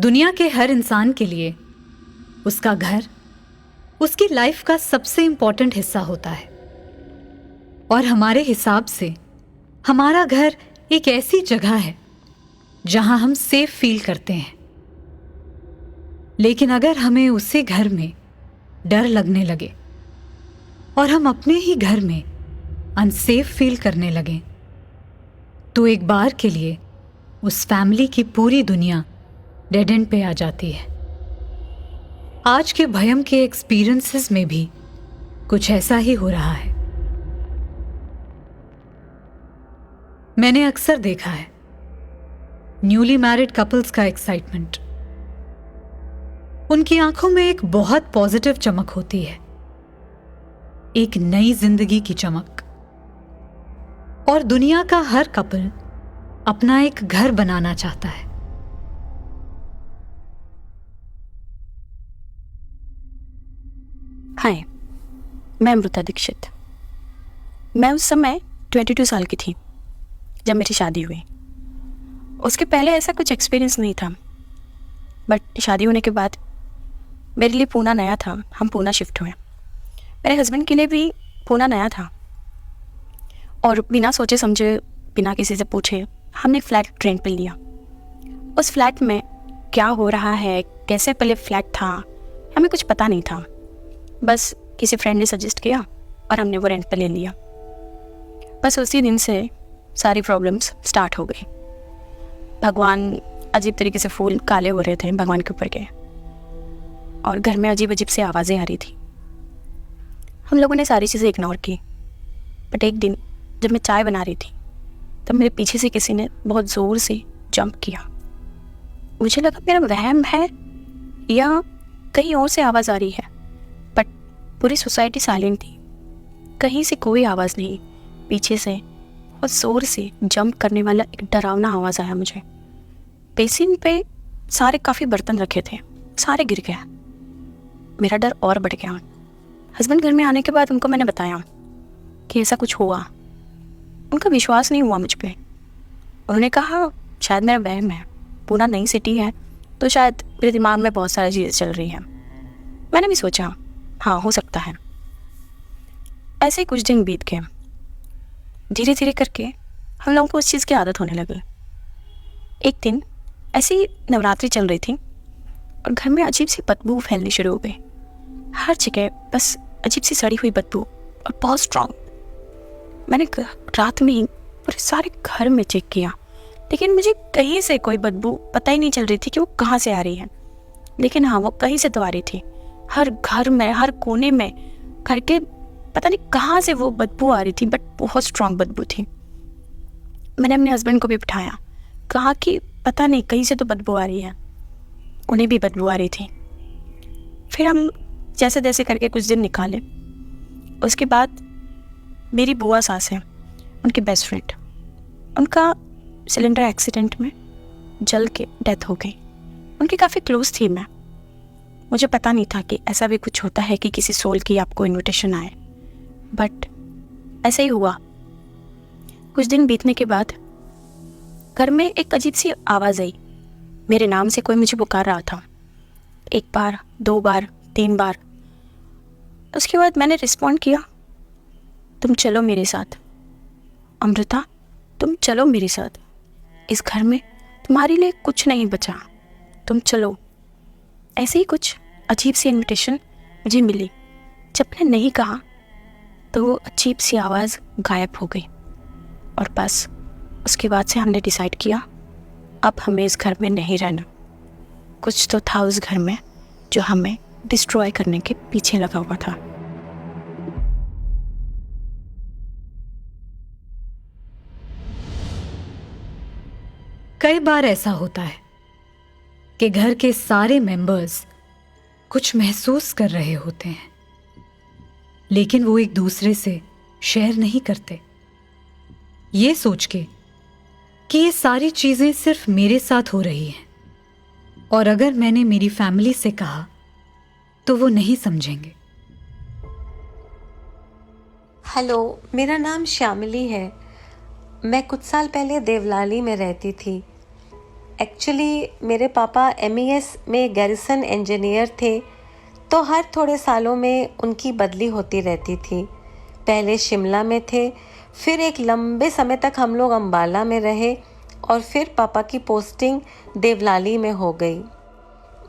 दुनिया के हर इंसान के लिए उसका घर उसकी लाइफ का सबसे इंपॉर्टेंट हिस्सा होता है। और हमारे हिसाब से हमारा घर एक ऐसी जगह है जहां हम सेफ फील करते हैं। लेकिन अगर हमें उसी घर में डर लगने लगे और हम अपने ही घर में अनसेफ फील करने लगें, तो एक बार के लिए उस फैमिली की पूरी दुनिया डेड एंड पे आ जाती है। आज के भयम के एक्सपीरियंसेस में भी कुछ ऐसा ही हो रहा है। मैंने अक्सर देखा है न्यूली मैरिड कपल्स का एक्साइटमेंट। उनकी आंखों में एक बहुत पॉजिटिव चमक होती है, एक नई जिंदगी की चमक। और दुनिया का हर कपल अपना एक घर बनाना चाहता है। हाय, मैं अमृता दीक्षित। मैं उस समय 22 साल की थी जब मेरी शादी हुई। उसके पहले ऐसा कुछ एक्सपीरियंस नहीं था, बट शादी होने के बाद मेरे लिए पूना नया था। हम पूना शिफ्ट हुए। मेरे हस्बैंड के लिए भी पूना नया था और बिना सोचे समझे, बिना किसी से पूछे, हमने फ्लैट रेंट पे लिया। उस फ्लैट में क्या हो रहा है, कैसे पहले फ्लैट था, हमें कुछ पता नहीं था। बस किसी फ्रेंड ने सजेस्ट किया और हमने वो रेंट पे ले लिया। बस उसी दिन से सारी प्रॉब्लम्स स्टार्ट हो गई। भगवान अजीब तरीके से फूल काले हो रहे थे भगवान के ऊपर के, और घर में अजीब अजीब सी आवाज़ें आ रही थी। हम लोगों ने सारी चीज़ें इग्नोर की। बट एक दिन जब मैं चाय बना रही थी तब मेरे पीछे से किसी ने बहुत ज़ोर से जंप किया। मुझे लगा मेरा वहम है या कहीं और से आवाज़ आ रही है, बट पूरी सोसाइटी साइलेंट थी। कहीं से कोई आवाज़ नहीं। पीछे से बहुत ज़ोर से जंप करने वाला एक डरावना आवाज़ आया मुझे। बेसिन पे सारे काफ़ी बर्तन रखे थे, सारे गिर गए। मेरा डर और बढ़ गया। हस्बैंड घर में आने के बाद उनको मैंने बताया कि ऐसा कुछ हुआ। उनका विश्वास नहीं हुआ मुझ पे। उन्होंने कहा शायद मेरा वहम है, पूना नई सिटी है तो शायद मेरे दिमाग में बहुत सारी चीज़ें चल रही हैं। मैंने भी सोचा हाँ, हो सकता है। ऐसे ही कुछ दिन बीत गए। धीरे धीरे करके हम लोगों को उस चीज़ की आदत होने लगी। एक दिन ऐसी नवरात्रि चल रही थी और घर में अजीब सी बदबू फैलनी शुरू हो गई। हर जगह बस अजीब सी सड़ी हुई बदबू और बहुत स्ट्रांग। मैंने रात में ही पूरे सारे घर में चेक किया, लेकिन मुझे कहीं से कोई बदबू पता ही नहीं चल रही थी कि वो कहाँ से आ रही है। लेकिन हाँ, वो कहीं से तो आ रही थी। हर घर में, हर कोने में, घर के पता नहीं कहाँ से वो बदबू आ रही थी, बट बहुत स्ट्रांग बदबू थी। मैंने अपने हस्बैंड को भी बिठाया, कहा कि पता नहीं कहीं से तो बदबू आ रही है। उन्हें भी बदबू आ रही थी। फिर हम जैसे तैसे करके कुछ दिन निकाले। उसके बाद मेरी बुआ सास है, उनकी बेस्ट फ्रेंड, उनका सिलेंडर एक्सीडेंट में जल के डेथ हो गई। उनकी काफ़ी क्लोज थी मैं। मुझे पता नहीं था कि ऐसा भी कुछ होता है कि किसी सोल की आपको इनविटेशन आए, बट ऐसा ही हुआ। कुछ दिन बीतने के बाद घर में एक अजीब सी आवाज़ आई। मेरे नाम से कोई मुझे पुकार रहा था, 1 बार, 2 बार, 3 बार। उसके बाद मैंने रिस्पॉन्ड किया, तुम चलो मेरे साथ। अमृता, तुम चलो मेरे साथ। इस घर में तुम्हारे लिए कुछ नहीं बचा, तुम चलो। ऐसे ही कुछ अजीब सी इनविटेशन मुझे मिली। जब मैंने नहीं कहा तो वो अजीब सी आवाज़ गायब हो गई। और बस उसके बाद से हमने डिसाइड किया अब हमें इस घर में नहीं रहना। कुछ तो था उस घर में जो हमें डिस्ट्रॉय करने के पीछे लगा हुआ था। कई बार ऐसा होता है कि घर के सारे मेंबर्स कुछ महसूस कर रहे होते हैं, लेकिन वो एक दूसरे से शेयर नहीं करते, ये सोच के कि ये सारी चीजें सिर्फ मेरे साथ हो रही हैं, और अगर मैंने मेरी फैमिली से कहा तो वो नहीं समझेंगे। हेलो, मेरा नाम श्यामिली है। मैं कुछ साल पहले देवलाली में रहती थी। एक्चुअली मेरे पापा एमईएस में गैरिसन इंजीनियर थे, तो हर थोड़े सालों में उनकी बदली होती रहती थी। पहले शिमला में थे, फिर एक लंबे समय तक हम लोग अम्बाला में रहे और फिर पापा की पोस्टिंग देवलाली में हो गई।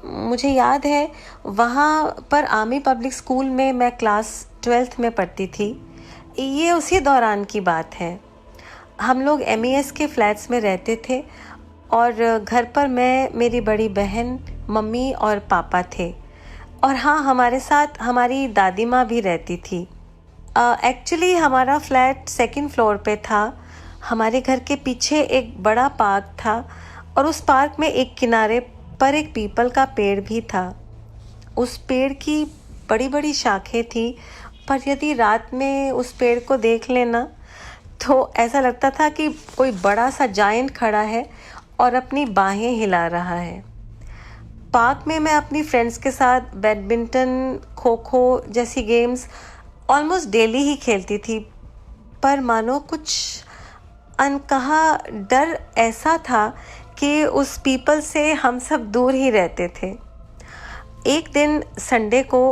मुझे याद है वहाँ पर आर्मी पब्लिक स्कूल में मैं क्लास 12th में पढ़ती थी। ये उसी दौरान की बात है। हम लोग एमईएस के फ्लैट्स में रहते थे और घर पर मैं, मेरी बड़ी बहन, मम्मी और पापा थे। और हाँ, हमारे साथ हमारी दादी माँ भी रहती थी। एक्चुअली हमारा फ्लैट 2nd फ्लोर पे था। हमारे घर के पीछे एक बड़ा पार्क था और उस पार्क में एक किनारे पर एक पीपल का पेड़ भी था। उस पेड़ की बड़ी बड़ी शाखें थी, पर यदि रात में उस पेड़ को देख लेना तो ऐसा लगता था कि कोई बड़ा सा जायंट खड़ा है और अपनी बाहें हिला रहा है। पार्क में मैं अपनी फ्रेंड्स के साथ बैडमिंटन, खो खो जैसी गेम्स ऑलमोस्ट डेली ही खेलती थी, पर मानो कुछ अनकहा डर ऐसा था कि उस पीपल से हम सब दूर ही रहते थे। एक दिन संडे को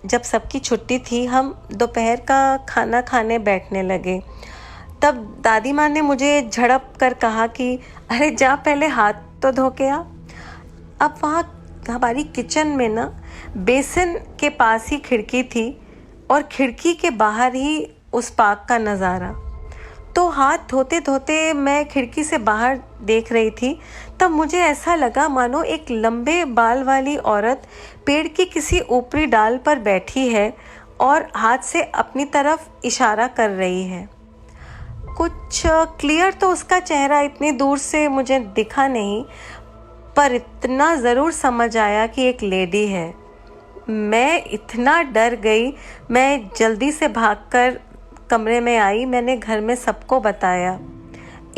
जब सबकी छुट्टी थी, हम दोपहर का खाना खाने बैठने लगे। तब दादी माँ ने मुझे झड़प कर कहा कि अरे जा, पहले हाथ तो धो के आ। अब वहाँ हमारी किचन में ना बेसिन के पास ही खिड़की थी और खिड़की के बाहर ही उस पार्क का नज़ारा। तो हाथ धोते धोते मैं खिड़की से बाहर देख रही थी, तब मुझे ऐसा लगा मानो एक लंबे बाल वाली औरत पेड़ की किसी ऊपरी डाल पर बैठी है और हाथ से अपनी तरफ इशारा कर रही है। कुछ क्लियर तो उसका चेहरा इतनी दूर से मुझे दिखा नहीं, पर इतना ज़रूर समझ आया कि एक लेडी है। मैं इतना डर गई, मैं जल्दी से भागकर कमरे में आई। मैंने घर में सबको बताया।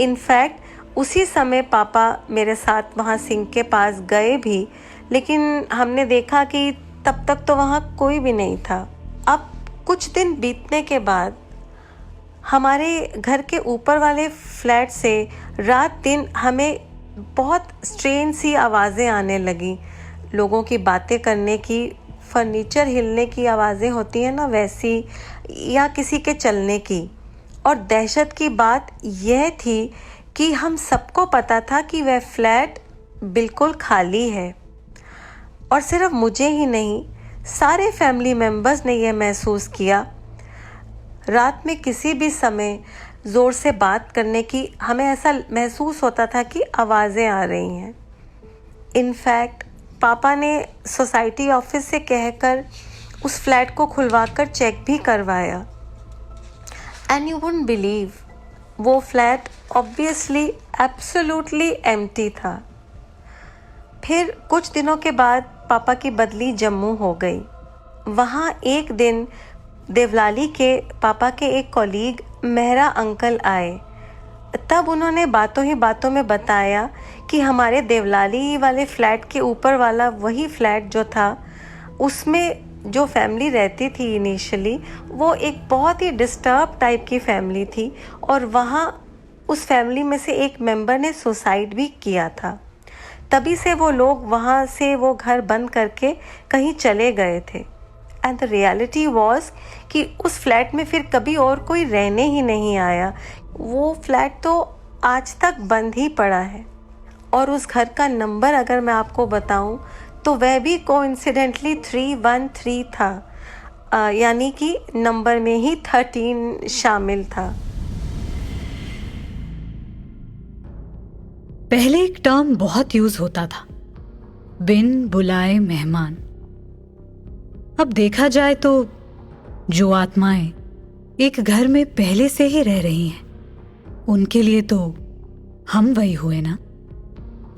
इनफैक्ट उसी समय पापा मेरे साथ वहाँ सिंक के पास गए भी, लेकिन हमने देखा कि तब तक तो वहाँ कोई भी नहीं था। अब कुछ दिन बीतने के बाद हमारे घर के ऊपर वाले फ्लैट से रात दिन हमें बहुत स्ट्रेन सी आवाज़ें आने लगी। लोगों की बातें करने की, फर्नीचर हिलने की आवाज़ें होती हैं ना वैसी, या किसी के चलने की। और दहशत की बात यह थी कि हम सबको पता था कि वह फ्लैट बिल्कुल खाली है। और सिर्फ मुझे ही नहीं, सारे फैमिली मेम्बर्स ने यह महसूस किया। रात में किसी भी समय ज़ोर से बात करने की हमें ऐसा महसूस होता था कि आवाज़ें आ रही हैं। इनफैक्ट पापा ने सोसाइटी ऑफिस से कहकर उस फ्लैट को खुलवाकर चेक भी करवाया। एंड यू वुडंट बिलीव, वो फ्लैट ऑब्वियसली एब्सोल्युटली एम्प्टी था। फिर कुछ दिनों के बाद पापा की बदली जम्मू हो गई। वहाँ एक दिन देवलाली के पापा के एक कॉलीग मेहरा अंकल आए। तब उन्होंने बातों ही बातों में बताया कि हमारे देवलाली वाले फ्लैट के ऊपर वाला वही फ्लैट जो था, उसमें जो फैमिली रहती थी इनिशियली, वो एक बहुत ही डिस्टर्ब टाइप की फैमिली थी और वहाँ उस फैमिली में से एक मेंबर ने सुसाइड भी किया था। तभी से वो लोग वहाँ से वो घर बंद करके कहीं चले गए थे। एंड द रियलिटी वॉज कि उस फ्लैट में फिर कभी और कोई रहने ही नहीं आया। वो फ्लैट तो आज तक बंद ही पड़ा है। और उस घर का नंबर अगर मैं आपको बताऊं तो वह भी कोइंसिडेंटली 313 था, यानी कि नंबर में ही 13 शामिल था। पहले एक टर्म बहुत यूज होता था, बिन बुलाए मेहमान। अब देखा जाए तो जो आत्माएं एक घर में पहले से ही रह रही हैं, उनके लिए तो हम वही हुए ना,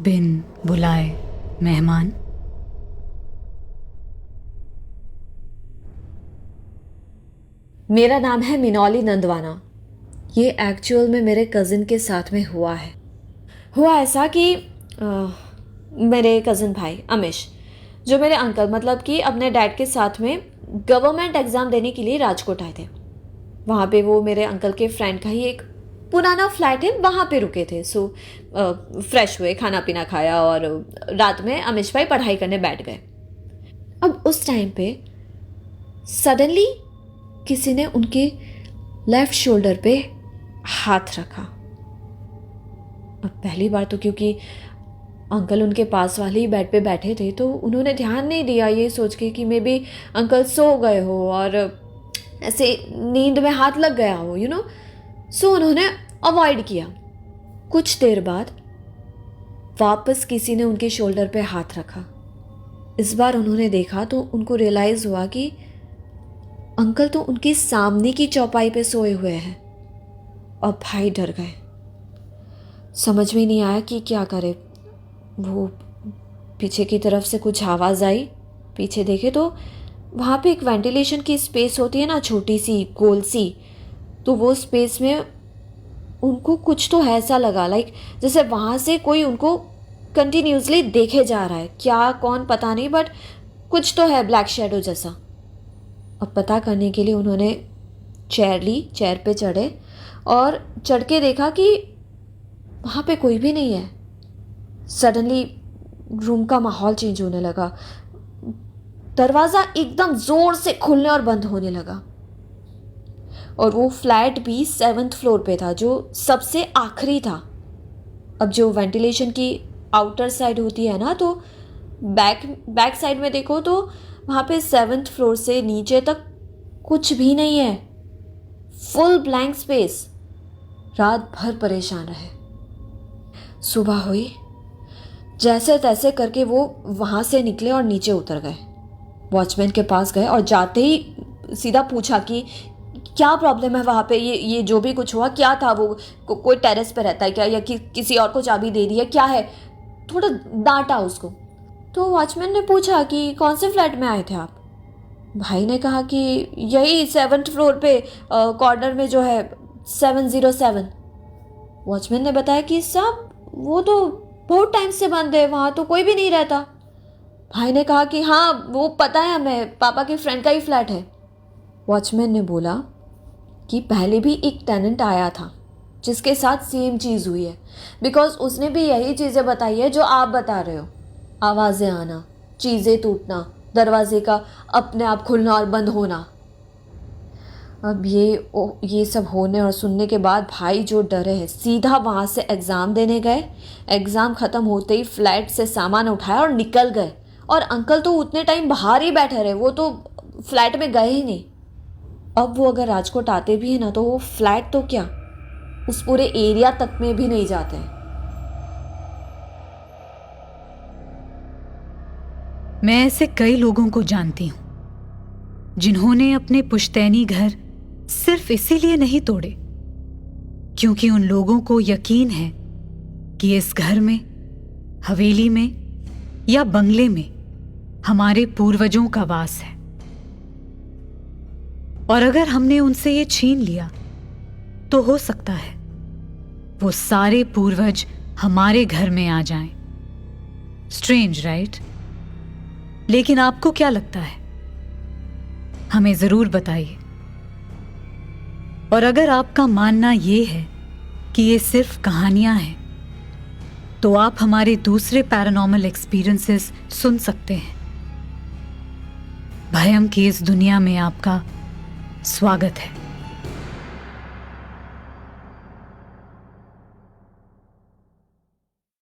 बिन बुलाए मेहमान। मेरा नाम है मिनौली नंदवाना। ये एक्चुअल में मेरे कज़न के साथ में हुआ है। हुआ ऐसा कि मेरे कज़न भाई अमिश, जो मेरे अंकल मतलब कि अपने डैड के साथ में गवर्नमेंट एग्ज़ाम देने के लिए राजकोट आए थे। वहाँ पे वो मेरे अंकल के फ्रेंड का ही एक पुराना फ्लैट है, वहाँ पे रुके थे। सो फ्रेश हुए, खाना पीना खाया और रात में अमिश भाई पढ़ाई करने बैठ गए। अब उस टाइम पे सडनली किसी ने उनके लेफ्ट शोल्डर पे हाथ रखा। अब पहली बार तो क्योंकि अंकल उनके पास वाले ही बेड पे बैठे थे तो उन्होंने ध्यान नहीं दिया, ये सोच के कि मे बी अंकल सो गए हो और ऐसे नींद में हाथ लग गया हो, यू नो। सो उन्होंने अवॉइड किया। कुछ देर बाद वापस किसी ने उनके शोल्डर पे हाथ रखा। इस बार उन्होंने देखा तो उनको रियलाइज़ हुआ कि अंकल तो उनकी सामने की चौपाई पे सोए हुए हैं। और भाई डर गए, समझ में नहीं आया कि क्या करे। वो पीछे की तरफ से कुछ आवाज़ आई, पीछे देखे तो वहाँ पे एक वेंटिलेशन की स्पेस होती है ना, छोटी सी गोल सी, तो वो स्पेस में उनको कुछ तो ऐसा लगा, लाइक जैसे वहाँ से कोई उनको कंटिन्यूसली देखे जा रहा है। क्या कौन पता नहीं, बट कुछ तो है, ब्लैक शेडो जैसा। अब पता करने के लिए उन्होंने चेयर ली, चेयर पे चढ़े और चढ़ के देखा कि वहाँ पे कोई भी नहीं है। सडनली रूम का माहौल चेंज होने लगा, दरवाज़ा एकदम ज़ोर से खुलने और बंद होने लगा। और वो फ्लैट भी 7th फ्लोर पे था, जो सबसे आखिरी था। अब जो वेंटिलेशन की आउटर साइड होती है ना, तो बैक साइड में देखो तो वहाँ पे 7th फ्लोर से नीचे तक कुछ भी नहीं है, फुल ब्लैंक स्पेस। रात भर परेशान रहे। सुबह हुई, जैसे तैसे करके वो वहाँ से निकले और नीचे उतर गए। वॉचमैन के पास गए और जाते ही सीधा पूछा कि क्या प्रॉब्लम है वहाँ पे, ये जो भी कुछ हुआ क्या था, वो कोई टेरेस पे रहता है क्या, या किसी और को चाबी दे दी है, क्या है। थोड़ा डांटा उसको। तो वॉचमैन ने पूछा कि कौन से फ्लैट में आए थे आप। भाई ने कहा कि यही 7th फ्लोर पे कॉर्नर में जो है 707। वॉचमैन ने बताया कि साहब वो तो बहुत टाइम से बंद है, वहाँ तो कोई भी नहीं रहता। भाई ने कहा कि हाँ वो पता है हमें, पापा के फ्रेंड का ही फ्लैट है। वॉचमैन ने बोला कि पहले भी एक टेनेंट आया था जिसके साथ सेम चीज़ हुई है, बिकॉज उसने भी यही चीज़ें बताई है जो आप बता रहे हो। आवाज़ें आना, चीज़ें टूटना, दरवाजे का अपने आप खुलना और बंद होना। अब ये सब होने और सुनने के बाद भाई जो डरे हैं, सीधा वहाँ से एग्ज़ाम देने गए। एग्ज़ाम ख़त्म होते ही फ्लैट से सामान उठाया और निकल गए। और अंकल तो उतने टाइम बाहर ही बैठे रहे, वो तो फ्लैट में गए ही नहीं। अब वो अगर राजकोट आते भी हैं ना, तो वो फ्लैट तो क्या, उस पूरे एरिया तक में भी नहीं जाते हैं। मैं ऐसे कई लोगों को जानती हूं जिन्होंने अपने पुश्तैनी घर सिर्फ इसीलिए नहीं तोड़े क्योंकि उन लोगों को यकीन है कि इस घर में, हवेली में या बंगले में हमारे पूर्वजों का वास है। और अगर हमने उनसे ये छीन लिया तो हो सकता है वो सारे पूर्वज हमारे घर में आ जाएं। Strange, right? लेकिन आपको क्या लगता है? हमें जरूर बताइए। और अगर आपका मानना ये है कि ये सिर्फ कहानियां हैं, तो आप हमारे दूसरे पैरानॉर्मल एक्सपीरियंसेस सुन सकते हैं। भयम की इस दुनिया में आपका स्वागत है।